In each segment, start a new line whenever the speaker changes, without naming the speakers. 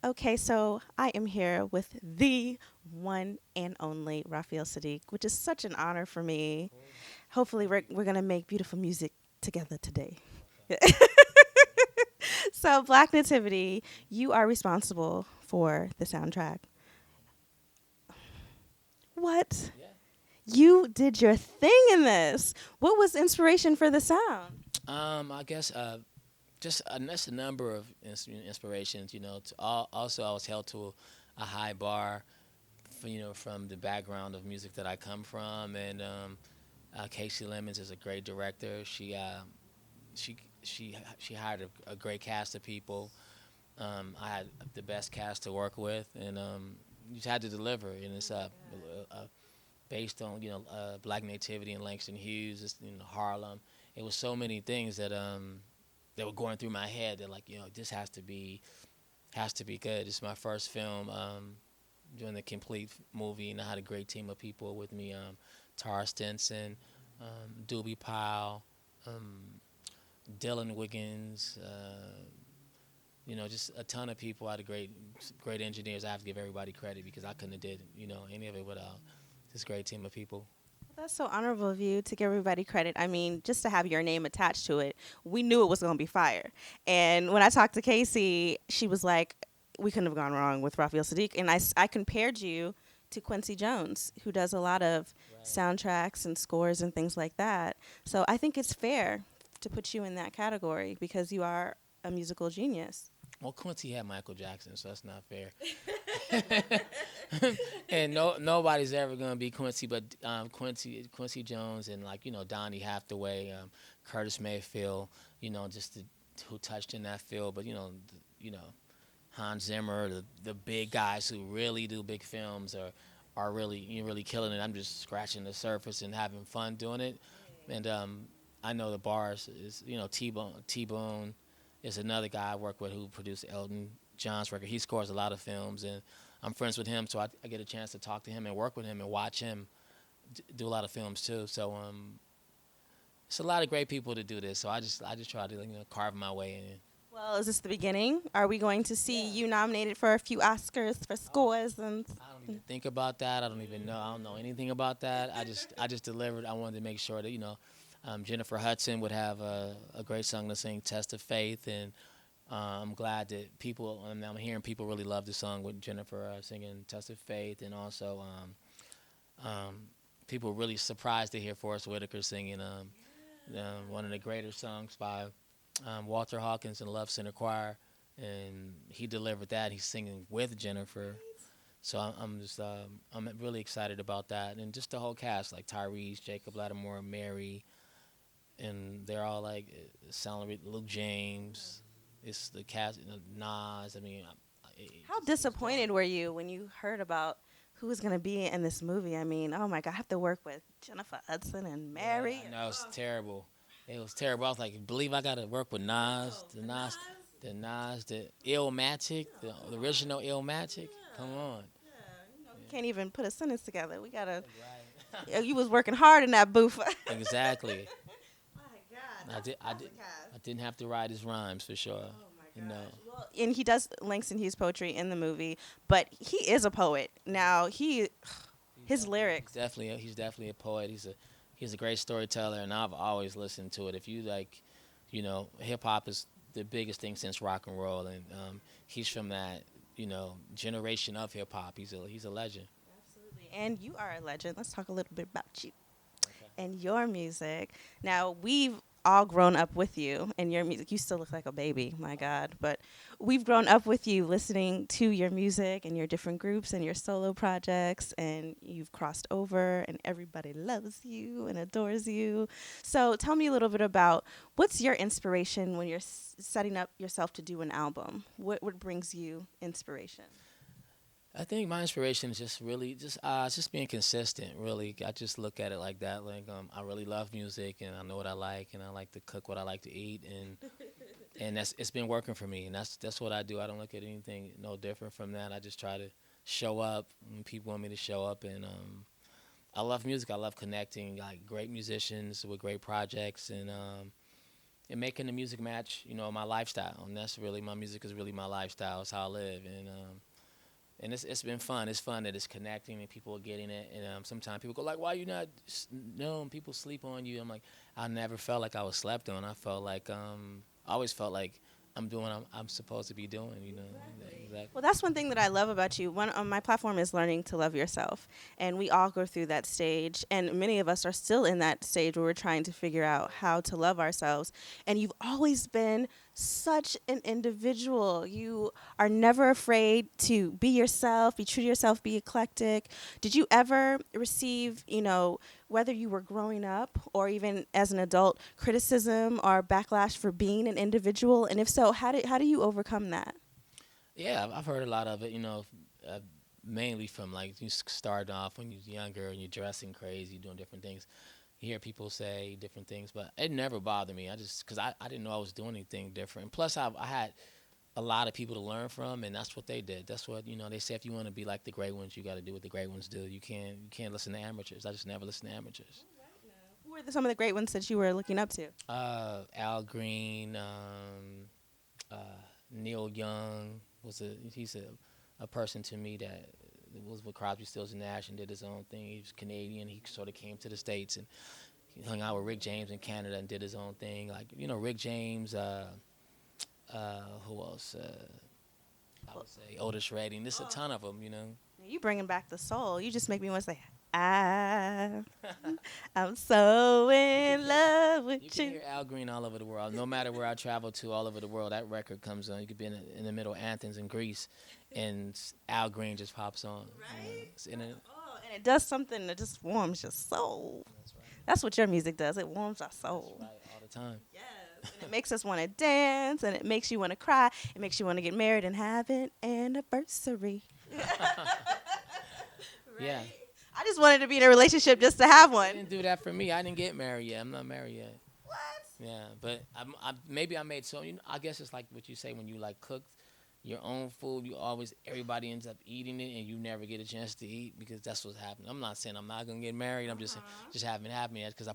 Okay, so I am here with the one and only Raphael Saadiq, which is such an honor for me.
Cool.
Hopefully,
Thank
we're,
you.
we're going to make beautiful music together today.
Okay.
So, Black Nativity, you are responsible for the soundtrack. What?
Yeah.
You did your thing in this. What was inspiration for the sound?
I guess just that's a number of inspirations. Also, I was held to a high bar, from the background of music that I come from, and Casey Lemons is a great director. She hired a great cast of people. I had the best cast to work with, and you just had to deliver. And it's based on Black Nativity and Langston Hughes, it's, Harlem. It was so many things that were going through my head that this has to be good. It's my first film doing the complete movie, and I had a great team of people with me. Tara Stinson, Doobie Powell, um, Dylan Wiggins. Just a ton of people. I had great engineers. I have to give everybody credit because I couldn't have did any of it without this great team of people.
That's so honorable of you to give everybody credit. I mean, just to have your name attached to it, we knew it was going to be fire. And when I talked to Casey, she was like, we couldn't have gone wrong with Raphael Sadiq. And I compared you to Quincy Jones, who does a lot of
Right.
soundtracks and scores and things like that. So I think it's fair to put you in that category because you are a musical genius.
Well, Quincy had Michael Jackson, so that's not fair. And nobody's ever gonna be Quincy, but Quincy Jones and Donny Hathaway, Curtis Mayfield, just who touched in that field. But Hans Zimmer, the big guys who really do big films are really killing it. I'm just scratching the surface and having fun doing it. And I know the bars is T-Bone is another guy I work with who produced Elton John's record. He scores a lot of films, and I'm friends with him, so I get a chance to talk to him and work with him and watch him do a lot of films too. So it's a lot of great people to do this. So I just try to carve my way in.
Well, is this the beginning? Are we going to see
Yeah.
you nominated for a few Oscars for
Oh,
scores and
I don't even think about that. I don't even know. I don't know anything about that. I just delivered. I wanted to make sure that Jennifer Hudson would have a great song to sing, "Test of Faith," and I'm glad that people. I'm hearing people really love the song with Jennifer singing "Test of Faith," and also um, people really surprised to hear Forrest Whitaker singing one of the greater songs by Walter Hawkins and Love Center Choir, and he delivered that. He's singing with Jennifer. So I'm really excited about that, and just the whole cast like Tyrese, Jacob Lattimore, Mary, and they're all like sound like Luke James. It's the cast, Nas. I mean,
how
it's killing
disappointed
it.
were you when you heard about who was going to be in this movie? I mean, oh my God, I have to work with Jennifer Hudson and
Yeah,
Mary.
I know it's terrible. It was terrible. I was like, believe I got to work with Nas, the Illmatic, the original Illmatic. Come on.
Can't even put a sentence together. We gotta.
Right.
You was working hard in that booth.
Exactly.
My God,
I did. I
that's a
did.
cast.
I didn't have to write his rhymes for sure.
Oh my
You know.
gosh. Well, and he does Langston Hughes poetry in the movie, but he is a poet. Now his
He's
lyrics.
definitely a poet. He's a great storyteller, and I've always listened to it. If you like, hip hop is the biggest thing since rock and roll, and he's from that generation of hip hop. He's a legend.
Absolutely. And you are a legend. Let's talk a little bit about you
Okay.
and your music. Now, we've all grown up with you and your music. You still look like a baby, my God. But we've grown up with you listening to your music and your different groups and your solo projects. And you've crossed over, and everybody loves you and adores you. So tell me a little bit about what's your inspiration when you're setting up yourself to do an album? What brings you inspiration?
I think my inspiration is just really just being consistent. Really, I just look at it like that. Like I really love music, and I know what I like, and I like to cook what I like to eat, and it's been working for me, and that's what I do. I don't look at anything no different from that. I just try to show up when people want me to show up, and I love music. I love connecting like great musicians with great projects, and and making the music match, my lifestyle. And that's really my music is really my lifestyle. It's how I live, and it's been fun. It's fun that it's connecting and people are getting it. And sometimes people go like, "Why you not known?" People sleep on you. I'm like, I never felt like I was slept on. I felt like I always felt like I'm doing what I'm supposed to be doing. Exactly.
Well, that's one thing that I love about you. One on my platform is learning to love yourself, and we all go through that stage, and many of us are still in that stage where we're trying to figure out how to love ourselves. And you've always been such an individual. You are never afraid to be yourself, be true to yourself, be eclectic. Did you ever receive, whether you were growing up or even as an adult, criticism or backlash for being an individual? And if so, how do you overcome that?
Yeah, I've heard a lot of it. Uh, mainly from like you started off when you're younger and you're dressing crazy, doing different things. You hear people say different things, but it never bothered me. Because I didn't know I was doing anything different. Plus, I had a lot of people to learn from, and that's what they did. That's what they say. If you want to be like the great ones, you got to do what the great ones do. You can't listen to amateurs. I just never listen to amateurs.
Who were some of the great ones that you were looking up to?
Al Green, uh, Neil Young he's a person to me that was with Crosby, Stills and Nash and did his own thing. He was Canadian. He sort of came to the States and he hung out with Rick James in Canada and did his own thing. Like Rick James. Who else? I would say Otis Redding. There's a ton of them.
You bringing back the soul. You just make me want to say, I'm so in love
You
with
can
you.
hear Al Green all over the world. No matter where I travel to, all over the world, that record comes on. You could be in the middle of Athens in Greece, and Al Green just pops on.
Right?
And
Oh, and it does something that just warms your soul.
that's right.
That's what your music does. It warms our
That's
soul.
right, all the time.
Yes. And it makes us want to dance, and it makes you want to cry. It makes you want to get married and have an anniversary.
Yeah.
I just wanted to be in a relationship just to have
They
one.
didn't do that for me. I didn't get married yet. I'm not married yet.
What?
Yeah, but maybe I made so. I guess it's like what you say when you like cook your own food. Everybody ends up eating it, and you never get a chance to eat because that's what's happening. I'm not saying I'm not gonna get married. I'm just saying just haven't happened yet because I'm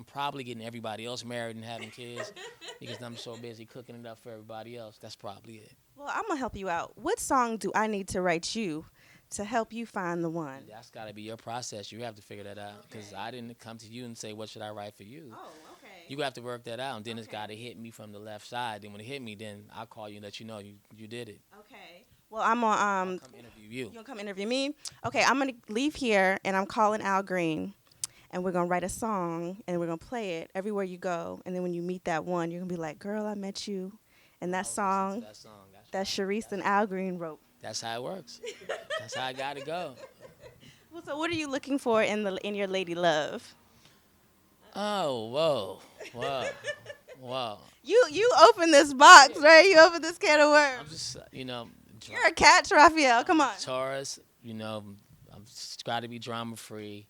probably getting everybody else married and having kids because I'm so busy cooking it up for everybody else. That's probably it.
Well, I'm going to help you out. What song do I need to write you to help you find the one?
That's got to be your process. You have to figure that out because
Okay.
I didn't come to you and say what should I write for you.
Oh, okay.
You have to work that out, and then it's
Okay.
got to hit me from the left side. Then when it hit me, then I'll call you and let you know you did it.
Okay. Well, I'm on.
I'll come interview you.
You gonna come interview me? Okay. I'm gonna leave here, and I'm calling Al Green, and we're gonna write a song, and we're gonna play it everywhere you go. And then when you meet that one, you're gonna be like, "Girl, I met you," and that
I'll listen to
song
that song.
that
That's right.
Cherise and Al Green wrote.
That's how it works. That's how I got to go.
Well, so what are you looking for in your lady love?
Oh, whoa. Whoa.
You open this box, right? You open this can of
I'm
worms.
just,
You're a catch, Raphael. Come on.
Taurus, I'm just got to be drama free.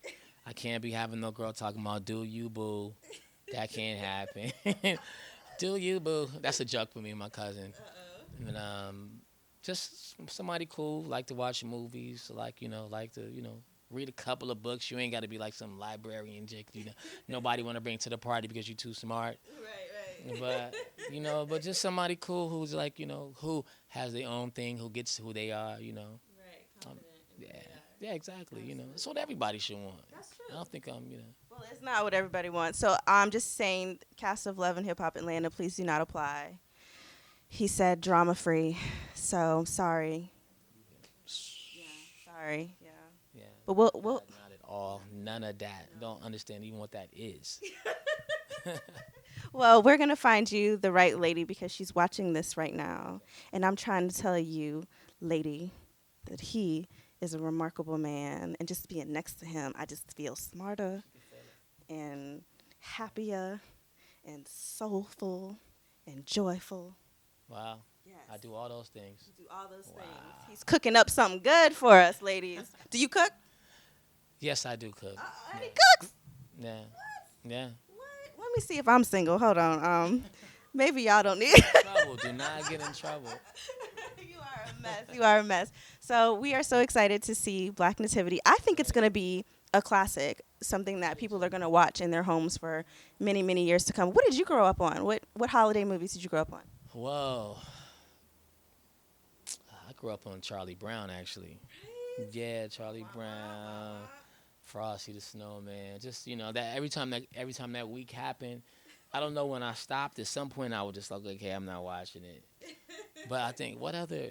I can't be having no girl talking about do you boo. That can't happen. Do you boo. That's a joke for me and my cousin. And just somebody cool, like to watch movies, like to read a couple of books. You ain't got to be like some librarian chick. Nobody want to bring to the party because you're too smart.
Right.
But just somebody cool who's like who has their own thing, who gets who they are.
Right.
Um, yeah, exactly. That's what everybody should want.
That's true.
I don't think
Well, it's not what everybody wants. So I'm just saying, cast of Love and Hip Hop Atlanta, please do not apply. He said drama free. So sorry. Yeah. Sorry. Yeah.
Yeah.
But we'll
Not at all. None of that. Don't understand even what that is.
well, we're gonna find you the right lady because she's watching this right now, and I'm trying to tell you, lady, that he is a remarkable man, and just being next to him, I just feel smarter and happier and soulful and joyful.
Wow.
Yes.
I do all those things.
Do all those
Wow.
things. He's cooking up something good for us, ladies. Do you cook?
Yes, I do cook.
And he cooks.
Yeah. Yeah.
What? Let me see if I'm single. Hold on. Maybe y'all don't need.
Trouble. Do not get in trouble.
You are a mess. You are a mess. So we are so excited to see Black Nativity. I think it's going to be a classic, something that people are going to watch in their homes for many, many years to come. What did you grow up on? What holiday movies did you grow up on?
Whoa. I grew up on Charlie Brown, actually. Yeah, Charlie Brown, Frosty the Snowman. Just that every time that week happened, I don't know when I stopped. At some point, I was just like, okay, I'm not watching it. But I think what other?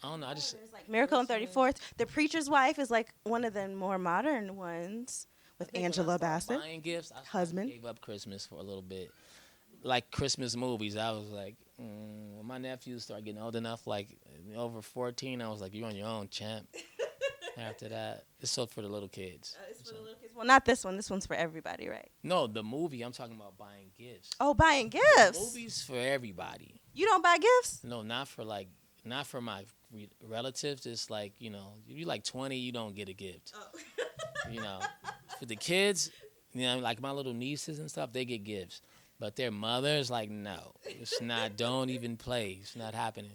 I don't know. I just
There's like Miracle on 34th. The Preacher's Wife is like one of the more modern ones with
I think when I
Angela
started
Bassett.
buying gifts. I
Husband.
gave up Christmas for a little bit. Like Christmas movies, I was like, when my nephews started getting old enough, like over 14, I was like, you're on your own, champ. After that, it's so for the little kids.
It's for the little kids. Well, not this one. This one's for everybody, right?
No, the movie. I'm talking about buying gifts.
Oh, buying
The
gifts.
movies for everybody.
You don't buy gifts?
No, not for my relatives. It's like you like 20, you don't get a gift.
Oh.
For the kids, like my little nieces and stuff, they get gifts. But their mothers, like, no, it's not. Don't even play. It's not happening.